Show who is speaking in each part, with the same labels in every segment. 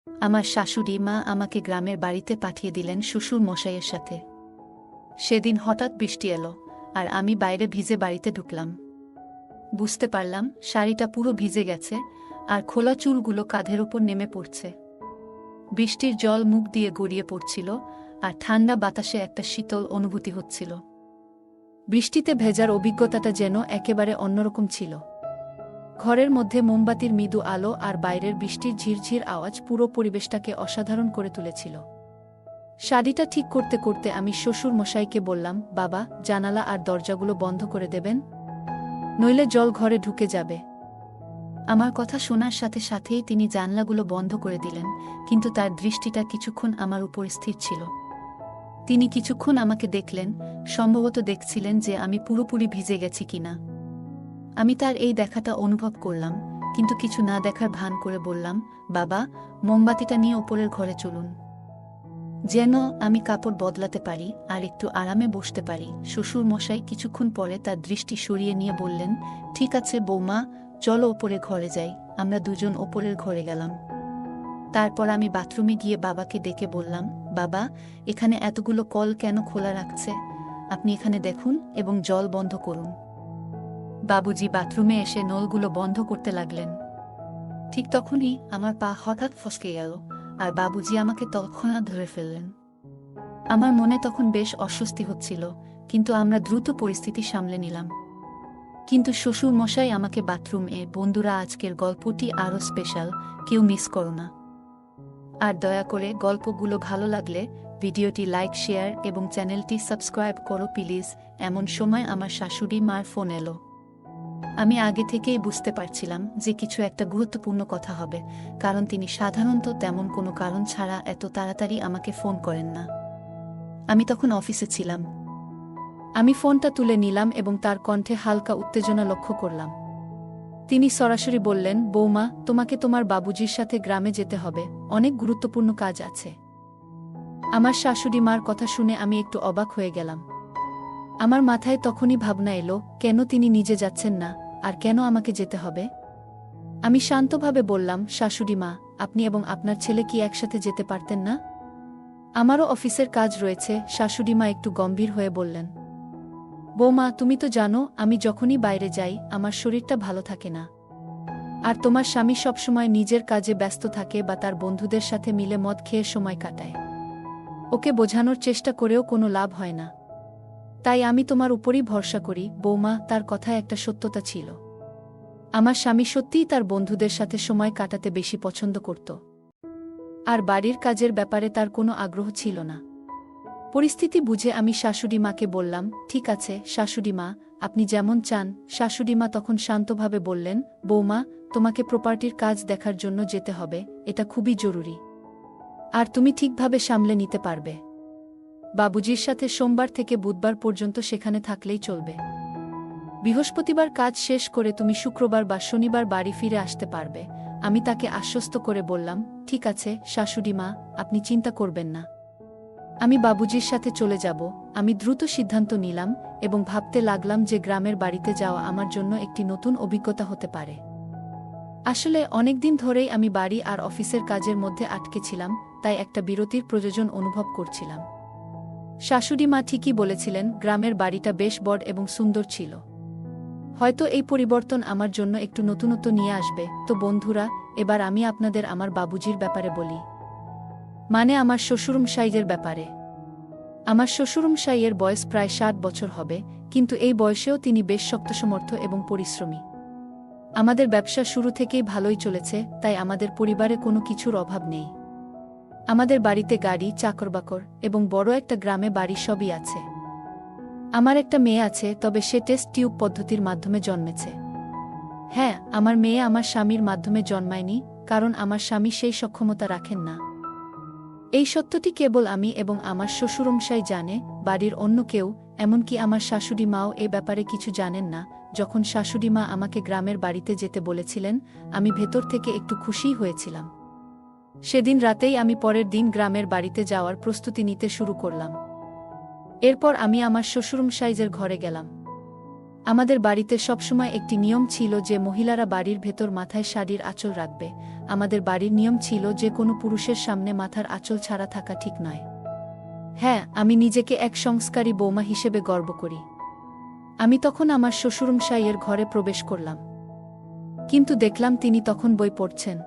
Speaker 1: আমার শাশুড়ি মা আমাকে গ্রামের বাড়িতে পাঠিয়ে দিলেন শ্বশুর মশাইয়ের সাথে। সেদিন হঠাৎ বৃষ্টি এলো, আর আমি বাইরে ভিজে বাড়িতে ঢুকলাম। বুঝতে পারলাম শাড়িটা পুরো ভিজে গেছে, আর খোলা চুলগুলো কাঁধের ওপর নেমে পড়ছে। বৃষ্টির জল মুখ দিয়ে গড়িয়ে পড়ছিল, আর ঠান্ডা বাতাসে একটা শীতল অনুভূতি হচ্ছিল। বৃষ্টিতে ভেজার অভিজ্ঞতাটা যেন একেবারে অন্যরকম ছিল। ঘরের মধ্যে মোমবাতির মৃদু আলো আর বাইরের বৃষ্টির ঝিরঝির আওয়াজ পুরো পরিবেশটাকে অসাধারণ করে তুলেছিল। শাড়িটা ঠিক করতে করতে আমি শ্বশুর মশাইকে বললাম, বাবা, জানালা আর দরজাগুলো বন্ধ করে দেবেন, নইলে জল ঘরে ঢুকে যাবে। আমার কথা শোনার সাথে সাথেই তিনি জানলাগুলো বন্ধ করে দিলেন, কিন্তু তার দৃষ্টিটা কিছুক্ষণ আমার উপর স্থির ছিল। তিনি কিছুক্ষণ আমাকে দেখলেন, সম্ভবত দেখছিলেন যে আমি পুরোপুরি ভিজে গেছি কিনা। আমি তার এই দেখাটা অনুভব করলাম, কিন্তু কিছু না দেখার ভান করে বললাম, বাবা, মোমবাতিটা নিয়ে ওপরের ঘরে চলুন, যেন আমি কাপড় বদলাতে পারি আর একটু আরামে বসতে পারি। শ্বশুর মশাই কিছুক্ষণ পরে তার দৃষ্টি সরিয়ে নিয়ে বললেন, ঠিক আছে বৌমা, চলো ওপরে ঘরে যাই। আমরা দুজন ওপরের ঘরে গেলাম। তারপর আমি বাথরুমে গিয়ে বাবাকে ডেকে বললাম, বাবা, এখানে এতগুলো কল কেন খোলা রাখছে? আপনি এখানে দেখুন এবং জল বন্ধ করুন। বাবুজি বাথরুমে এসে নলগুলো বন্ধ করতে লাগলেন। ঠিক তখনই আমার পা হঠাৎ ফসকে গেল, আর বাবুজি আমাকে তৎক্ষণাৎ ধরে ফেললেন। আমার মনে তখন বেশ অস্বস্তি হচ্ছিল, কিন্তু আমরা দ্রুত পরিস্থিতি সামলে নিলাম। কিন্তু শ্বশুর মশাই আমাকে বন্ধুরা, আজকের গল্পটি আরও স্পেশাল, কেউ মিস করো না। আর দয়া করে গল্পগুলো ভালো লাগলে ভিডিওটি লাইক, শেয়ার এবং চ্যানেলটি সাবস্ক্রাইব করো প্লিজ। এমন সময় আমার শাশুড়ি মার ফোন এলো। আমি আগে থেকেই বুঝতে পারছিলাম যে কিছু একটা গুরুত্বপূর্ণ কথা হবে, কারণ তিনি সাধারণত তেমন কোনো কারণ ছাড়া এত তাড়াতাড়ি আমাকে ফোন করেন না। আমি তখন অফিসে ছিলাম। আমি ফোনটা তুলে নিলাম এবং তার কণ্ঠে হালকা উত্তেজনা লক্ষ্য করলাম। তিনি সরাসরি বললেন, বৌমা, তোমাকে তোমার বাবুজির সাথে গ্রামে যেতে হবে, অনেক গুরুত্বপূর্ণ কাজ আছে। আমার শাশুড়ি মার কথা শুনে আমি একটু অবাক হয়ে গেলাম। আমার মাথায় তখনই ভাবনা এলো, কেন তিনি নিজে যাচ্ছেন না, আর কেন আমাকে যেতে হবে? আমি শান্তভাবে বললাম, শাশুড়ি মা, আপনি এবং আপনার ছেলে কি একসাথে যেতে পারতেন না? আমারও অফিসের কাজ রয়েছে। শাশুড়ি মা একটু গম্ভীর হয়ে বললেন, বৌমা, তুমি তো জানো আমি যখনই বাইরে যাই আমার শরীরটা ভালো থাকে না। আর তোমার স্বামী সবসময় নিজের কাজে ব্যস্ত থাকে বা তার বন্ধুদের সাথে মিলে মদ খেয়ে সময় কাটায়। ওকে বোঝানোর চেষ্টা করেও কোনো লাভ হয় না। তাই আমি তোমার উপরই ভরসা করি। বৌমা, তার কথায় একটা সত্যতা ছিল। আমার স্বামী সত্যিই তার বন্ধুদের সাথে সময় কাটাতে বেশি পছন্দ করত, আর বাড়ির কাজের ব্যাপারে তার কোনো আগ্রহ ছিল না। পরিস্থিতি বুঝে আমি শাশুড়ি মাকে বললাম, ঠিক আছে শাশুড়ি মা, আপনি যেমন চান। শাশুড়ি মা তখন শান্তভাবে বললেন, বৌমা, তোমাকে প্রপার্টির কাজ দেখার জন্য যেতে হবে, এটা খুবই জরুরি। আর তুমি ঠিকভাবে সামলে নিতে পারবে। বাবুজির সাথে সোমবার থেকে বুধবার পর্যন্ত সেখানে থাকলেই চলবে। বৃহস্পতিবার কাজ শেষ করে তুমি শুক্রবার বা শনিবার বাড়ি ফিরে আসতে পারবে। আমি তাকে আশ্বস্ত করে বললাম, ঠিক আছে শাশুড়ি মা, আপনি চিন্তা করবেন না, আমি বাবুজির সাথে চলে যাব। আমি দ্রুত সিদ্ধান্ত নিলাম এবং ভাবতে লাগলাম যে গ্রামের বাড়িতে যাওয়া আমার জন্য একটি নতুন অভিজ্ঞতা হতে পারে। আসলে অনেকদিন ধরেই আমি বাড়ি আর অফিসের কাজের মধ্যে আটকে ছিলাম, তাই একটা বিরতির প্রয়োজন অনুভব করছিলাম। শাশুড়ি মা ঠিকই বলেছিলেন, গ্রামের বাড়িটা বেশ বড় এবং সুন্দর ছিল। হয়তো এই পরিবর্তন আমার জন্য একটু নতুনত্ব নিয়ে আসবে। তো বন্ধুরা, এবার আমি আপনাদের আমার বাবুজির ব্যাপারে বলি, মানে আমার শ্বশুরমশাইয়ের ব্যাপারে। আমার শ্বশুরমশাইয়ের বয়স প্রায় 60 বছর হবে, কিন্তু এই বয়সেও তিনি বেশ শক্তসমর্থ এবং পরিশ্রমী। আমাদের ব্যবসা শুরু থেকেই ভালোই চলেছে, তাই আমাদের পরিবারে কোনো কিছুর অভাব নেই। আমাদের বাড়িতে গাড়ি, চাকরবাকর এবং বড় একটা গ্রামে বাড়ি সবই আছে। আমার একটা মেয়ে আছে, তবে সে টেস্ট টিউব পদ্ধতির মাধ্যমে জন্মেছে। হ্যাঁ, আমার মেয়ে আমার স্বামীর মাধ্যমে জন্মায়নি, কারণ আমার স্বামী সেই সক্ষমতা রাখেন না। এই সত্যটি কেবল আমি এবং আমার শ্বশুরমশাই জানে, বাড়ির অন্য কেউ, এমনকি আমার শাশুড়ি মাও এ ব্যাপারে কিছু জানেন না। যখন শাশুড়ি মা আমাকে গ্রামের বাড়িতে যেতে বলেছিলেন, আমি ভেতর থেকে একটু খুশিই হয়েছিলাম। সেদিন রাতেই আমি পরের দিন গ্রামের বাড়িতে যাওয়ার প্রস্তুতি নিতে শুরু করলাম। এরপর আমি আমার শ্বশুরমশাইয়ের ঘরে গেলাম। আমাদের বাড়িতে সবসময় একটি নিয়ম ছিল যে মহিলারা বাড়ির ভেতর মাথায় শাড়ির আঁচল রাখবে। আমাদের বাড়ির নিয়ম ছিল যে কোনো পুরুষের সামনে মাথার আঁচল ছাড়া থাকা ঠিক নয়। হ্যাঁ, আমি নিজেকে এক সংস্কারী বৌমা হিসেবে গর্ব করি। আমি তখন আমার শ্বশুরমশাইয়ের ঘরে প্রবেশ করলাম, কিন্তু দেখলাম তিনি তখন বই পড়ছেন।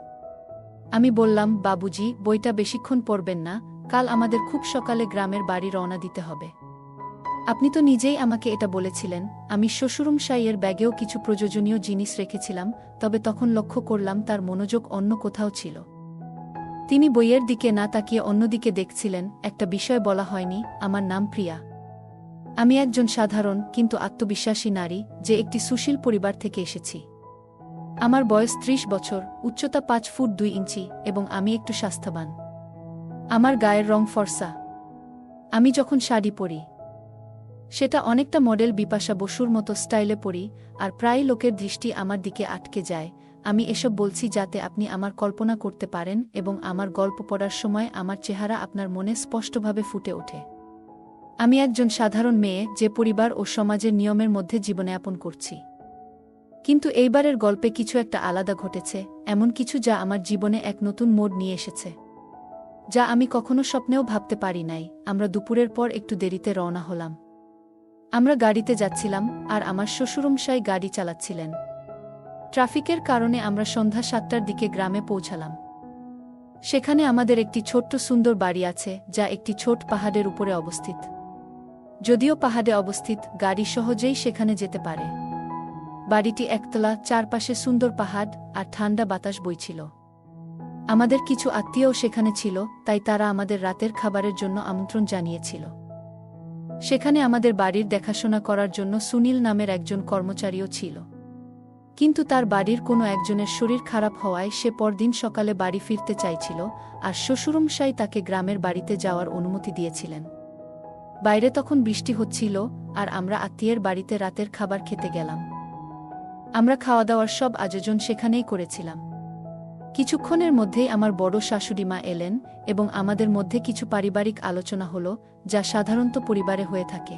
Speaker 1: আমি বললাম, বাবুজি, বইটা বেশিক্ষণ পড়বেন না, কাল আমাদের খুব সকালে গ্রামের বাড়ি রওনা দিতে হবে। আপনি তো নিজেই আমাকে এটা বলেছিলেন। আমি শ্বশুরমশাইয়ের ব্যাগেও কিছু প্রয়োজনীয় জিনিস রেখেছিলাম, তবে তখন লক্ষ্য করলাম তার মনোযোগ অন্য কোথাও ছিল। তিনি বইয়ের দিকে না তাকিয়ে অন্যদিকে দেখছিলেন। একটা বিষয় বলা হয়নি, আমার নাম প্রিয়া। আমি একজন সাধারণ কিন্তু আত্মবিশ্বাসী নারী, যে একটি সুশীল পরিবার থেকে এসেছি। আমার বয়স ৩০ বছর, উচ্চতা ৫ ফুট ২ ইঞ্চি এবং আমি একটু স্বাস্থ্যবান। আমার গায়ের রং ফর্সা। আমি যখন শাড়ি পরি, সেটা অনেকটা মডেল বিপাশা বসুর মতো স্টাইলে পরি, আর প্রায় লোকের দৃষ্টি আমার দিকে আটকে যায়। আমি এসব বলছি যাতে আপনি আমার কল্পনা করতে পারেন এবং আমার গল্প পড়ার সময় আমার চেহারা আপনার মনে স্পষ্টভাবে ফুটে ওঠে। আমি একজন সাধারণ মেয়ে, যে পরিবার ও সমাজের নিয়মের মধ্যে জীবনযাপন করছি। কিন্তু এইবারের গল্পে কিছু একটা আলাদা ঘটেছে, এমন কিছু যা আমার জীবনে এক নতুন মোড় নিয়ে এসেছে, যা আমি কখনো স্বপ্নেও ভাবতে পারি নাই। আমরা দুপুরের পর একটু দেরিতে রওনা হলাম। আমরা গাড়িতে যাচ্ছিলাম, আর আমার শ্বশুরমশাই গাড়ি চালাচ্ছিলেন। ট্রাফিকের কারণে আমরা সন্ধ্যা ৭টার দিকে গ্রামে পৌঁছালাম। সেখানে আমাদের একটি ছোট্ট সুন্দর বাড়ি আছে, যা একটি ছোট পাহাড়ের উপরে অবস্থিত। যদিও পাহাড়ে অবস্থিত, গাড়ি সহজেই সেখানে যেতে পারে। বাড়িটি একতলা, চারপাশে সুন্দর পাহাড় আর ঠান্ডা বাতাস বইছিল। আমাদের কিছু আত্মীয়ও সেখানে ছিল, তাই তারা আমাদের রাতের খাবারের জন্য আমন্ত্রণ জানিয়েছিল। সেখানে আমাদের বাড়ির দেখাশোনা করার জন্য সুনীল নামের একজন কর্মচারীও ছিল। কিন্তু তার বাড়ির কোনো একজনের শরীর খারাপ হওয়ায় সে পরদিন সকালে বাড়ি ফিরতে চাইছিল, আর শ্বশুরমশাই তাকে গ্রামের বাড়িতে যাওয়ার অনুমতি দিয়েছিলেন। বাইরে তখন বৃষ্টি হচ্ছিল, আর আমরা আত্মীয়ের বাড়িতে রাতের খাবার খেতে গেলাম। আমরা খাওয়া দাওয়ার সব আয়োজন সেখানেই করেছিলাম। কিছুক্ষণের মধ্যেই আমার বড় শাশুড়ি মা এলেন এবং আমাদের মধ্যে কিছু পারিবারিক আলোচনা হলো, যা সাধারণত পরিবারে হয়ে থাকে।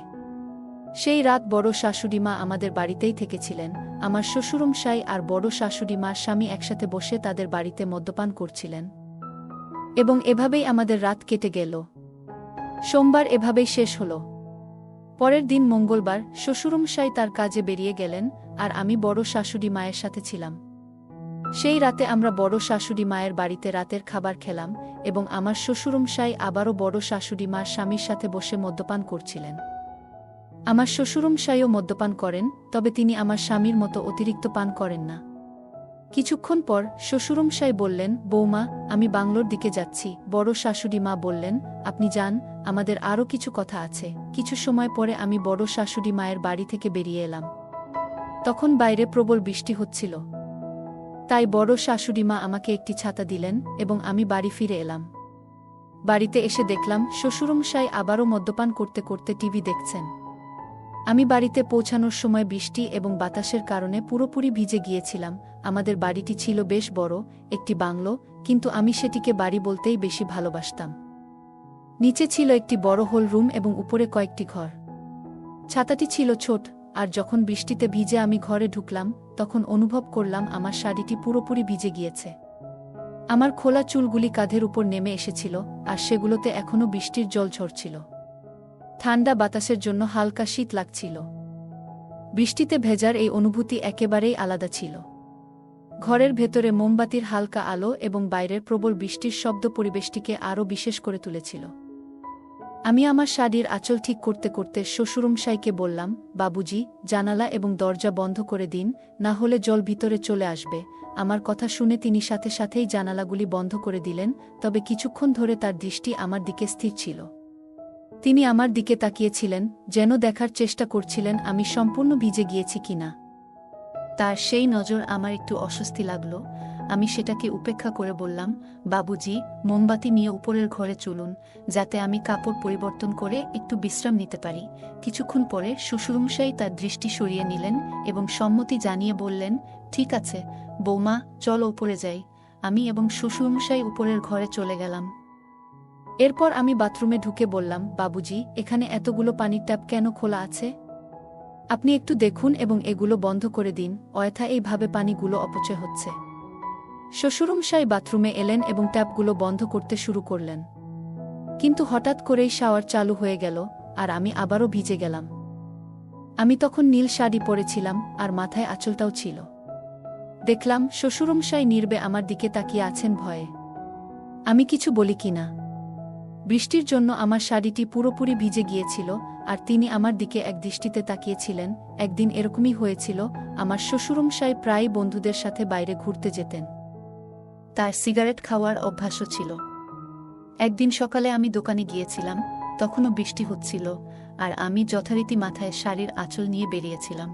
Speaker 1: সেই রাত বড় শাশুড়ি মা আমাদের বাড়িতেই থেকেছিলেন। আমার শ্বশুরমশাই আর বড় শাশুড়ি মার স্বামী একসাথে বসে তাদের বাড়িতে মদ্যপান করছিলেন, এবং এভাবেই আমাদের রাত কেটে গেল। সোমবার এভাবেই শেষ হল। পরের দিন মঙ্গলবার শ্বশুরমশাই তার কাজে বেরিয়ে গেলেন, আর আমি বড় শাশুড়ি মায়ের সাথে ছিলাম। সেই রাতে আমরা বড় শাশুড়ি মায়ের বাড়িতে রাতের খাবার খেলাম, এবং আমার শ্বশুরমশাই আবারও বড় শাশুড়ি মার স্বামীর সাথে বসে মদ্যপান করছিলেন। আমার শ্বশুরমশাইও মদ্যপান করেন, তবে তিনি আমার স্বামীর মতো অতিরিক্ত পান করেন না। কিছুক্ষণ পর শ্বশুরমশাই বললেন, বৌমা, আমি বাংলোর দিকে যাচ্ছি। বড় শাশুড়ি মা বললেন, আপনি যান, আমাদের আরও কিছু কথা আছে। কিছু সময় পরে আমি বড় শাশুড়ি মায়ের বাড়ি থেকে বেরিয়ে এলাম। তখন বাইরে প্রবল বৃষ্টি হচ্ছিল, তাই বড় শাশুড়ি মা আমাকে একটি ছাতা দিলেন এবং আমি বাড়ি ফিরে এলাম। বাড়িতে এসে দেখলাম শ্বশুরমশাই আবারও মদ্যপান করতে করতে টিভি দেখছেন। আমি বাড়িতে পৌঁছানোর সময় বৃষ্টি এবং বাতাসের কারণে পুরোপুরি ভিজে গিয়েছিলাম। আমাদের বাড়িটি ছিল বেশ বড়, একটি বাংলো, কিন্তু আমি সেটিকে বাড়ি বলতেই বেশি ভালোবাসতাম। নিচে ছিল একটি বড় হল রুম এবং উপরে কয়েকটি ঘর। ছাতাটি ছিল ছোট, আর যখন বৃষ্টিতে ভিজে আমি ঘরে ঢুকলাম, তখন অনুভব করলাম আমার শাড়িটি পুরোপুরি ভিজে গিয়েছে। আমার খোলা চুলগুলি কাঁধের উপর নেমে এসেছিল, আর সেগুলোতে এখনও বৃষ্টির জল ঝরছিল। ঠান্ডা বাতাসের জন্য হালকা শীত লাগছিল। বৃষ্টিতে ভেজার এই অনুভূতি একেবারেই আলাদা ছিল। ঘরের ভেতরে মোমবাতির হালকা আলো এবং বাইরের প্রবল বৃষ্টির শব্দ পরিবেশটিকে আরও বিশেষ করে তুলেছিল। আমি আমার শাড়ির আঁচল ঠিক করতে করতে শ্বশুরমশাইকে বললাম, বাবুজি, জানালা এবং দরজা বন্ধ করে দিন, না হলে জল ভিতরে চলে আসবে। আমার কথা শুনে তিনি সাথে সাথেই জানালাগুলি বন্ধ করে দিলেন, তবে কিছুক্ষণ ধরে তার দৃষ্টি আমার দিকে স্থির ছিল। তিনি আমার দিকে তাকিয়েছিলেন, যেন দেখার চেষ্টা করছিলেন আমি সম্পূর্ণ ভিজে গিয়েছি কিনা। তার সেই নজর আমার একটু অস্বস্তি লাগল। আমি সেটাকে উপেক্ষা করে বললাম, বাবুজি, মোমবাতি নিয়ে উপরের ঘরে চলুন, যাতে আমি কাপড় পরিবর্তন করে একটু বিশ্রাম নিতে পারি। কিছুক্ষণ পরে শ্বশুরমশাই তার দৃষ্টি সরিয়ে নিলেন এবং সম্মতি জানিয়ে বললেন, ঠিক আছে বৌমা, চলো উপরে যাই। আমি এবং শ্বশুরমশাই উপরের ঘরে চলে গেলাম। এরপর আমি বাথরুমে ঢুকে বললাম, বাবুজি, এখানে এতগুলো পানির ট্যাপ কেন খোলা আছে? আপনি একটু দেখুন এবং এগুলো বন্ধ করে দিন, অযথা এইভাবে পানিগুলো অপচয় হচ্ছে। শ্বশুরমশাই বাথরুমে এলেন এবং ট্যাপগুলো বন্ধ করতে শুরু করলেন। কিন্তু হঠাৎ করেই শাওয়ার চালু হয়ে গেল, আর আমি আবারও ভিজে গেলাম। আমি তখন নীল শাড়ি পরেছিলাম, আর মাথায় আঁচলটাও ছিল। দেখলাম শ্বশুরমশাই নীরবে আমার দিকে তাকিয়ে আছেন ভয়ে। আমি কিছু বলি কিনা। বৃষ্টির জন্য আমার শাড়িটি পুরোপুরি ভিজে গিয়েছিল, আর তিনি আমার দিকে এক দৃষ্টিতে তাকিয়েছিলেন। একদিন এরকমই হয়েছিল, আমার শ্বশুরমশাই প্রায় বন্ধুদের সাথে বাইরে ঘুরতে যেতেন। তার সিগারেট খাওয়ার অভ্যাসও ছিল। একদিন সকালে আমি দোকানে গিয়েছিলাম, তখনও বৃষ্টি হচ্ছিল, আর আমি যথারীতি মাথায় শাড়ির আঁচল নিয়ে বেরিয়েছিলাম।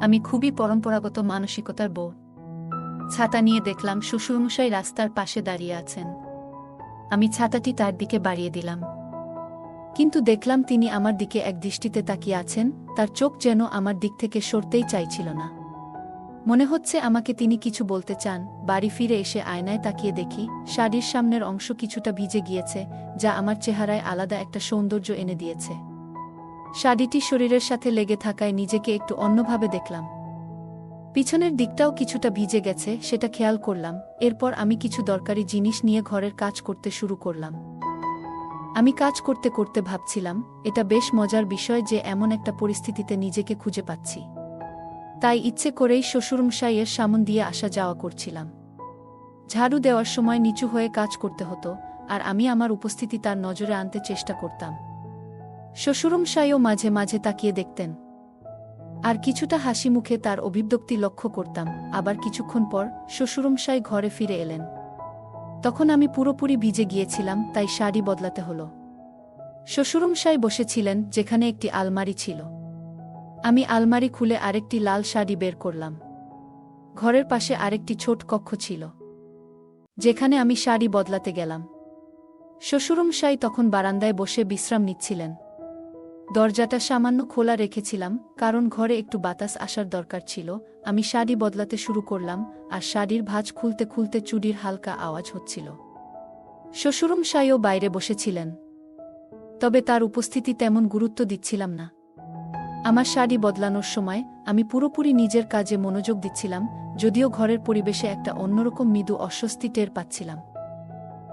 Speaker 1: আমি খুবই পরম্পরাগত মানসিকতার বউ। ছাতা নিয়ে দেখলাম শ্বশুরমশাই রাস্তার পাশে দাঁড়িয়ে আছেন। আমি ছাতাটি তার দিকে বাড়িয়ে দিলাম, কিন্তু দেখলাম তিনি আমার দিকে এক দৃষ্টিতে তাকিয়ে আছেন। তার চোখ যেন আমার দিক থেকে সরতেই চাইছিল না। মনে হচ্ছে আমাকে তিনি কিছু বলতে চান। বাড়ি ফিরে এসে আয়নায় তাকিয়ে দেখি শাড়ির সামনের অংশ কিছুটা ভিজে গিয়েছে, যা আমার চেহারায় আলাদা একটা সৌন্দর্য এনে দিয়েছে। শাড়িটি শরীরের সাথে লেগে থাকায় নিজেকে একটু অন্যভাবে দেখলাম। পিছনের দিকটাও কিছুটা ভিজে গেছে, সেটা খেয়াল করলাম। এরপর আমি কিছু দরকারি জিনিস নিয়ে ঘরের কাজ করতে শুরু করলাম। আমি কাজ করতে করতে ভাবছিলাম, এটা বেশ মজার বিষয় যে এমন একটা পরিস্থিতিতে নিজেকে খুঁজে পাচ্ছি। তাই ইচ্ছে করেই শ্বশুরমশাইয়ের সামন দিয়ে আসা যাওয়া করছিলাম। ঝাড়ু দেওয়ার সময় নিচু হয়ে কাজ করতে হতো, আর আমি আমার উপস্থিতি তার নজরে আনতে চেষ্টা করতাম। শ্বশুরমশাইও মাঝে মাঝে তাকিয়ে দেখতেন, আর কিছুটা হাসি মুখে তার অভিব্যক্তি লক্ষ্য করতাম। আবার কিছুক্ষণ পর শ্বশুরমশাই ঘরে ফিরে এলেন। তখন আমি পুরোপুরি ভিজে গিয়েছিলাম, তাই শাড়ি বদলাতে হলো। শ্বশুরমশাই বসেছিলেন যেখানে একটি আলমারি ছিল। আমি আলমারি খুলে আরেকটি লাল শাড়ি বের করলাম। ঘরের পাশে আরেকটি ছোট কক্ষ ছিল, যেখানে আমি শাড়ি বদলাতে গেলাম। শ্বশুরমশাই তখন বারান্দায় বসে বিশ্রাম নিচ্ছিলেন। দরজাটা সামান্য খোলা রেখেছিলাম, কারণ ঘরে একটু বাতাস আসার দরকার ছিল। আমি শাড়ি বদলাতে শুরু করলাম, আর শাড়ির ভাঁজ খুলতে খুলতে চুড়ির হালকা আওয়াজ হচ্ছিল। শ্বশুরমশাইও বাইরে বসেছিলেন, তবে তার উপস্থিতি তেমন গুরুত্ব দিচ্ছিলাম না। আমার শাড়ি বদলানোর সময় আমি পুরোপুরি নিজের কাজে মনোযোগ দিচ্ছিলাম, যদিও ঘরের পরিবেশে একটা অন্যরকম মৃদু অস্বস্তি টের পাচ্ছিলাম।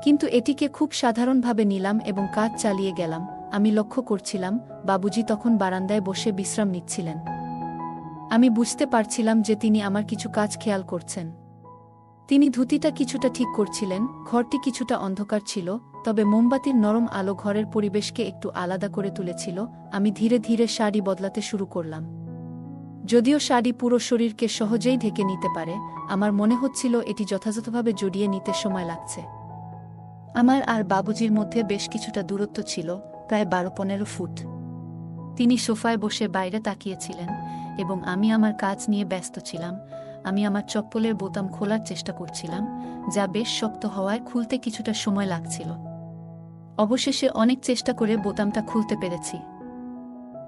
Speaker 1: কিন্তু এটিকে খুব সাধারণভাবে নিলাম এবং কাজ চালিয়ে গেলাম। আমি লক্ষ্য করছিলাম, বাবুজি তখন বারান্দায় বসে বিশ্রাম নিচ্ছিলেন। আমি বুঝতে পারছিলাম যে তিনি আমার কিছু কাজ খেয়াল করছেন। তিনি ধুতিটা কিছুটা ঠিক করছিলেন। ঘরটি কিছুটা অন্ধকার ছিল, তবে মোমবাতির নরম আলো ঘরের পরিবেশকে একটু আলাদা করে তুলেছিল। আমি ধীরে ধীরে শাড়ি বদলাতে শুরু করলাম। যদিও শাড়ি পুরো শরীরকে সহজেই ঢেকে নিতে পারে, আমার মনে হচ্ছিল এটি যথাযথভাবে জড়িয়ে নিতে সময় লাগছে। আমার আর বাবুজির মধ্যে বেশ কিছুটা দূরত্ব ছিল, প্রায় 12-15 ফুট। তিনি সোফায় বসে বাইরে তাকিয়েছিলেন, এবং আমি আমার কাজ নিয়ে ব্যস্ত ছিলাম। আমি আমার চপ্পলের বোতাম খোলার চেষ্টা করছিলাম, যা বেশ শক্ত হওয়ায় খুলতে কিছুটা সময় লাগছিল। অবশেষে অনেক চেষ্টা করে বোতামটা খুলতে পেরেছি।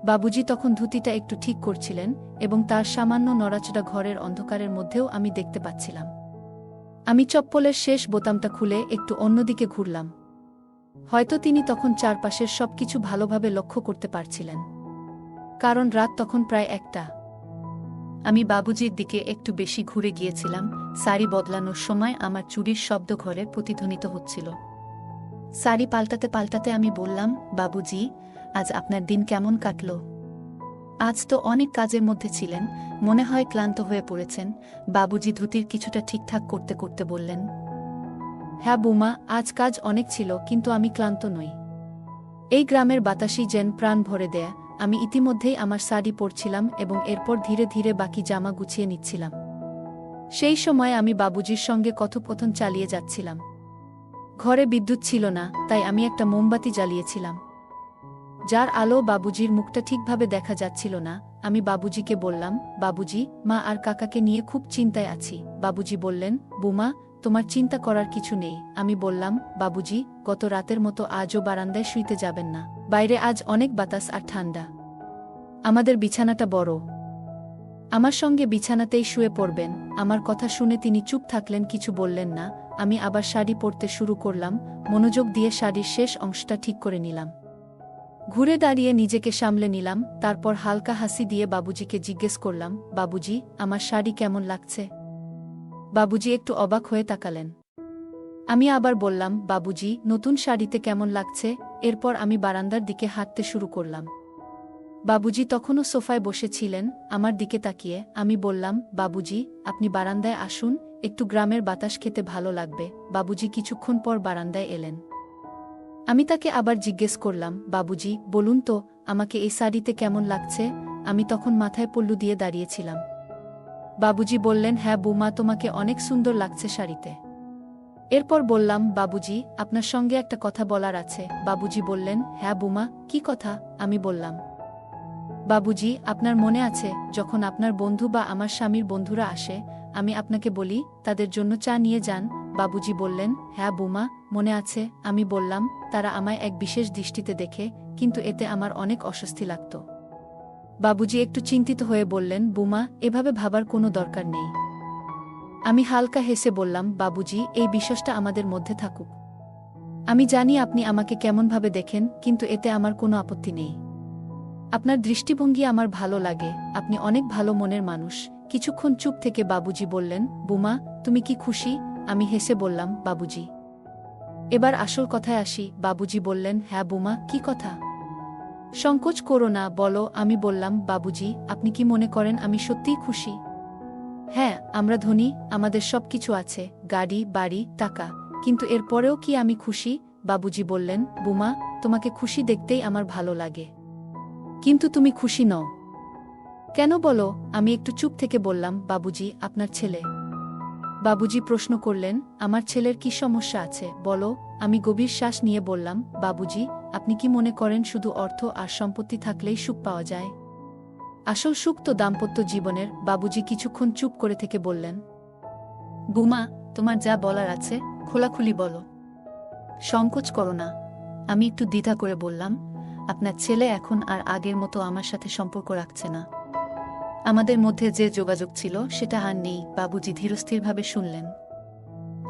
Speaker 1: বাবুজি তখন ধুতিটা একটু ঠিক করছিলেন, এবং তার সামান্য নড়াচড়া ঘরের অন্ধকারের মধ্যেও আমি দেখতে পাচ্ছিলাম। আমি চপ্পলের শেষ বোতামটা খুলে একটু অন্যদিকে ঘুরলাম। হয়তো তিনি তখন চারপাশের সবকিছু ভালোভাবে লক্ষ্য করতে পারছিলেন, কারণ রাত তখন প্রায় 1টা। আমি বাবুজির দিকে একটু বেশি ঘুরে গিয়েছিলাম। শাড়ি বদলানোর সময় আমার চুড়ির শব্দ ঘরে প্রতিধ্বনিত হচ্ছিল। শাড়ি পাল্টাতে পাল্টাতে আমি বললাম, বাবুজি, আজ আপনার দিন কেমন কাটল? আজ তো অনেক কাজের মধ্যে ছিলেন, মনে হয় ক্লান্ত হয়ে পড়েছেন। বাবুজি ধুতির কিছুটা ঠিকঠাক করতে করতে বললেন, হ্যাঁ বৌমা, আজ কাজ অনেক ছিল, কিন্তু আমি ক্লান্ত নই। এই গ্রামের বাতাসই যেন প্রাণ ভরে দেয়া। আমি ইতিমধ্যেই আমার শাড়ি পরছিলাম এবং এরপর ধীরে ধীরে বাকি জামা গুছিয়ে নিচ্ছিলাম। সেই সময় আমি বাবুজির সঙ্গে কথোপকথন চালিয়ে যাচ্ছিলাম। ঘরে বিদ্যুৎ ছিল না, তাই আমি একটা মোমবাতি জ্বালিয়েছিলাম, যার আলো বাবুজির মুখটা ঠিকভাবে দেখা যাচ্ছিল না। আমি বাবুজিকে বললাম, বাবুজি, মা আর কাকাকে নিয়ে খুব চিন্তায় আছি। বাবুজি বললেন, বৌমা, তোমার চিন্তা করার কিছু নেই। আমি বললাম, বাবুজি, গত রাতের মতো আজও বারান্দায় শুইতে যাবেন না। বাইরে আজ অনেক বাতাস আর ঠান্ডা। আমাদের বিছানাটা বড়, আমার সঙ্গে বিছানাতেই শুয়ে পড়বেন। আমার কথা শুনে তিনি চুপ থাকলেন, কিছু বললেন না। আমি আবার শাড়ি পরতে শুরু করলাম, মনোযোগ দিয়ে শাড়ির শেষ অংশটা ঠিক করে নিলাম। ঘুরে দাঁড়িয়ে নিজেকে সামলে নিলাম, তারপর হালকা হাসি দিয়ে বাবুজিকে জিজ্ঞেস করলাম, বাবুজি, আমার শাড়ি কেমন লাগছে? বাবুজি একটু অবাক হয়ে তাকালেন। আমি আবার বললাম, বাবুজি, নতুন শাড়িতে কেমন লাগছে? এরপর আমি বারান্দার দিকে হাঁটতে শুরু করলাম। বাবুজি তখনও সোফায় বসেছিলেন, আমার দিকে তাকিয়ে। আমি বললাম, বাবুজি, আপনি বারান্দায় আসুন, একটু গ্রামের বাতাস খেতে ভালো লাগবে। বাবুজি কিছুক্ষণ পর বারান্দায় এলেন। আমি তাকে আবার জিজ্ঞেস করলাম, বাবুজি, বলুন তো, আমাকে এই শাড়িতে কেমন লাগছে? আমি তখন মাথায় পল্লু দিয়ে দাঁড়িয়েছিলাম। বাবুজি বললেন, হ্যাঁ বৌমা, তোমাকে অনেক সুন্দর লাগছে শাড়িতে। এরপর বললাম, বাবুজি, আপনার সঙ্গে একটা কথা বলার আছে। বাবুজি বললেন, হ্যাঁ বৌমা, কি কথা? আমি বললাম, বাবুজি, আপনার মনে আছে যখন আপনার বন্ধু বা আমার স্বামীর বন্ধুরা আসে, আমি আপনাকে বলি তাদের জন্য চা নিয়ে যান? বাবুজি বললেন, হ্যাঁ বৌমা, মনে আছে। আমি বললাম, তারা আমায় এক বিশেষ দৃষ্টিতে দেখে, কিন্তু এতে আমার অনেক অস্বস্তি লাগত। বাবুজি একটু চিন্তিত হয়ে বললেন, বৌমা, এভাবে ভাবার কোনো দরকার নেই। আমি হালকা হেসে বললাম, বাবুজি, এই বিশ্বাসটা আমাদের মধ্যে থাকুক। আমি জানি আপনি আমাকে কেমনভাবে দেখেন, কিন্তু এতে আমার কোনো আপত্তি নেই। আপনার দৃষ্টিভঙ্গি আমার ভালো লাগে, আপনি অনেক ভালো মনের মানুষ। কিছুক্ষণ চুপ থেকে বাবুজি বললেন, বৌমা, তুমি কি খুশি? আমি হেসে বললাম, বাবুজি। এবার আসল কথায় আসি। বাবুজি বললেন, হ্যাঁ বৌমা, কি কথা? সংকোচ করো না, বলো। আমি বললাম, বাবুজি, আপনি কি মনে করেন আমি সত্যিই খুশি? হ্যাঁ, আমরা ধনী, আমাদের সব কিছু আছে, গাড়ি, বাড়ি, টাকা। কিন্তু এরপরেও কি আমি খুশি? বাবুজি বললেন, বৌমা, তোমাকে খুশি দেখতেই আমার ভালো লাগে। কিন্তু তুমি খুশি নও কেন বলো? আমি একটু চুপ থেকে বললাম, বাবুজি, আপনার ছেলে। বাবুজি প্রশ্ন করলেন, আমার ছেলের কি সমস্যা আছে বলো? আমি গভীর শ্বাস নিয়ে বললাম, বাবুজি, আপনি কি মনে করেন শুধু অর্থ আর সম্পত্তি থাকলেই সুখ পাওয়া যায়? আসল সুখ তো দাম্পত্য জীবনের। বাবুজি কিছুক্ষণ চুপ করে থেকে বললেন, বুমা, তোমার যা বলার আছে খোলাখুলি বলো, সংকোচ করো না। আমি একটু দ্বিধা করে বললাম, আপনার ছেলে এখন আর আগের মতো আমার সাথে সম্পর্ক রাখছে না। আমাদের মধ্যে যে যোগাযোগ ছিল সেটা আর নেই। বাবুজি ধীরস্থিরভাবে শুনলেন।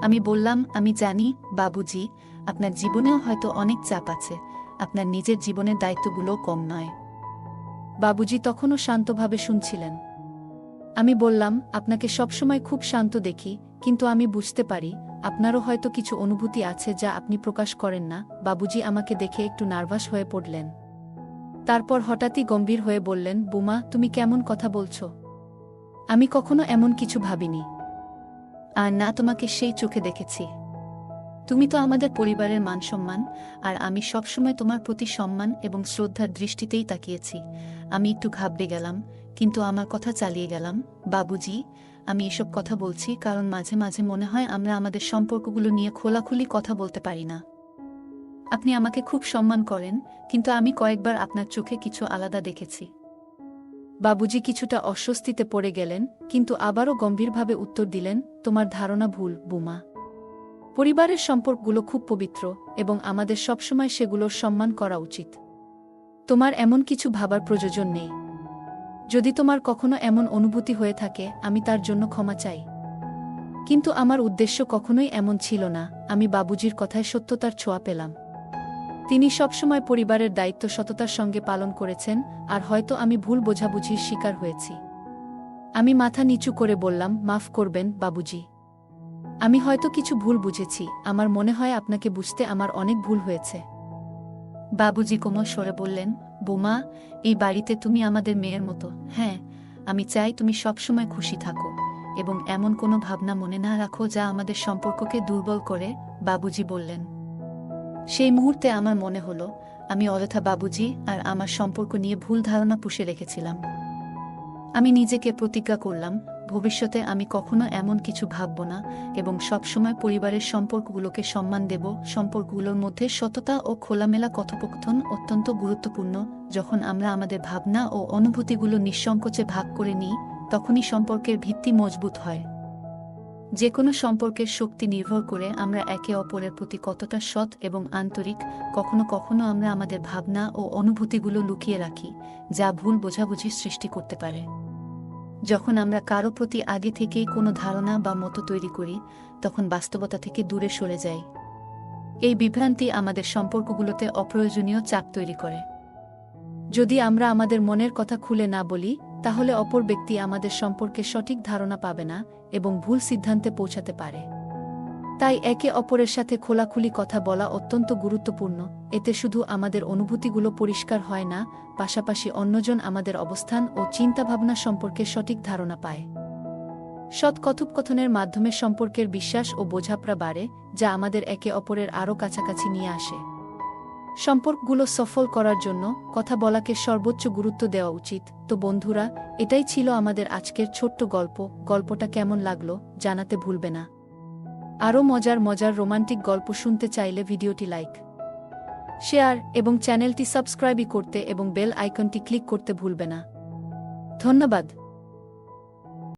Speaker 1: আমি বললাম, আমি জানি বাবুজি, আপনার জীবনেও হয়তো অনেক চাপ আছে, আপনার নিজের জীবনের দায়িত্বগুলোও কম নয়। বাবুজি তখনও শান্তভাবে শুনছিলেন। আমি বললাম, আপনাকে সবসময় খুব শান্ত দেখি, কিন্তু আমি বুঝতে পারি আপনারও হয়তো কিছু অনুভূতি আছে যা আপনি প্রকাশ করেন না। বাবুজি আমাকে দেখে একটু নার্ভাস হয়ে পড়লেন। তারপর হঠাৎই গম্ভীর হয়ে বললেন, বুমা, তুমি কেমন কথা বলছ? আমি কখনো এমন কিছু ভাবিনি। আর না তোমাকে সেই চোখে দেখেছি। তুমি তো আমাদের পরিবারের মানসম্মান, আর আমি সবসময় তোমার প্রতি সম্মান এবং শ্রদ্ধার দৃষ্টিতেই তাকিয়েছি। আমি একটু ঘাবড়ে গেলাম, কিন্তু আমার কথা চালিয়ে গেলাম। বাবুজি, আমি এসব কথা বলছি কারণ মাঝে মাঝে মনে হয় আমরা আমাদের সম্পর্কগুলো নিয়ে খোলাখুলি কথা বলতে পারি না। আপনি আমাকে খুব সম্মান করেন, কিন্তু আমি কয়েকবার আপনার চোখে কিছু আলাদা দেখেছি। বাবুজি কিছুটা অস্বস্তিতে পড়ে গেলেন, কিন্তু আবারও গম্ভীরভাবে উত্তর দিলেন, তোমার ধারণা ভুল, বুমা। পরিবারের সম্পর্কগুলো খুব পবিত্র, এবং আমাদের সবসময় সেগুলোর সম্মান করা উচিত। তোমার এমন কিছু ভাবার প্রয়োজন নেই। যদি তোমার কখনো এমন অনুভূতি হয়ে থাকে, আমি তার জন্য ক্ষমা চাই। কিন্তু আমার উদ্দেশ্য কখনোই এমন ছিল না। আমি বাবুজির কথায় সত্যতার ছোঁয়া পেলাম। তিনি সবসময় পরিবারের দায়িত্ব সততার সঙ্গে পালন করেছেন, আর হয়তো আমি ভুল বোঝাবুঝির শিকার হয়েছি। আমি মাথা নিচু করে বললাম, মাফ করবেন বাবুজি। আমি হয়তো কিছু ভুল বুঝেছি। আমার মনে হয় আপনাকে বুঝতে আমার অনেক ভুল হয়েছে। বাবুজি কোমল স্বরে বললেন, বোমা, এই বাড়িতে তুমি আমাদের মেয়ের মতো। হ্যাঁ, আমি চাই তুমি সবসময় খুশি থাকো, এবং এমন কোনো ভাবনা মনে না রাখো যা আমাদের সম্পর্ককে দুর্বল করে। বাবুজি বললেন। সেই মুহূর্তে আমার মনে হলো আমি অযথা বাবুজি আর আমার সম্পর্ক নিয়ে ভুল ধারণা পুষে রেখেছিলাম। আমি নিজেকে প্রতিজ্ঞা করলাম, ভবিষ্যতে আমি কখনো এমন কিছু ভাবব না, এবং সবসময় পরিবারের সম্পর্কগুলোকে সম্মান দেব। সম্পর্কগুলোর মধ্যে সততা ও খোলামেলা কথোপকথন অত্যন্ত গুরুত্বপূর্ণ। যখন আমরা আমাদের ভাবনা ও অনুভূতিগুলো নিঃসংকোচে ভাগ করে নিই, তখনই সম্পর্কের ভিত্তি মজবুত হয়। যে কোনো সম্পর্কের শক্তি নির্ভর করে আমরা একে অপরের প্রতি কতটা সৎ এবং আন্তরিক। কখনো কখনো আমরা আমাদের ভাবনা ও অনুভূতিগুলো লুকিয়ে রাখি, যা ভুল বোঝাবুঝির সৃষ্টি করতে পারে। যখন আমরা কারো প্রতি আগে থেকেই কোনো ধারণা বা মত তৈরি করি, তখন বাস্তবতা থেকে দূরে সরে যাই। এই বিভ্রান্তি আমাদের সম্পর্কগুলোতে অপ্রয়োজনীয় চাপ তৈরি করে। যদি আমরা আমাদের মনের কথা খুলে না বলি তাহলে অপর ব্যক্তি আমাদের সম্পর্কে সঠিক ধারণা পাবে না এবং ভুল সিদ্ধান্তে পৌঁছাতে পারে। তাই একে অপরের সাথে খোলাখুলি কথা বলা অত্যন্ত গুরুত্বপূর্ণ। এতে শুধু আমাদের অনুভূতিগুলো পরিষ্কার হয় না, পাশাপাশি অন্যজন আমাদের অবস্থান ও চিন্তাভাবনা সম্পর্কে সঠিক ধারণা পায়। সৎ কথোপকথনের মাধ্যমে সম্পর্কের বিশ্বাস ও বোঝাপড়া বাড়ে, যা আমাদের একে অপরের আরও কাছাকাছি নিয়ে আসে। সম্পর্কগুলো সফল করার জন্য কথা বলাকে সর্বোচ্চ গুরুত্ব দেওয়া উচিত। তো বন্ধুরা, এটাই ছিল আমাদের আজকের ছোট্ট গল্প। গল্পটা কেমন লাগলো জানাতে ভুলবে না। আরও মজার মজার রোমান্টিক গল্প শুনতে চাইলে ভিডিওটি লাইক, শেয়ার এবং চ্যানেলটি সাবস্ক্রাইব করতে এবং বেল আইকনটি ক্লিক করতে ভুলবে না। ধন্যবাদ।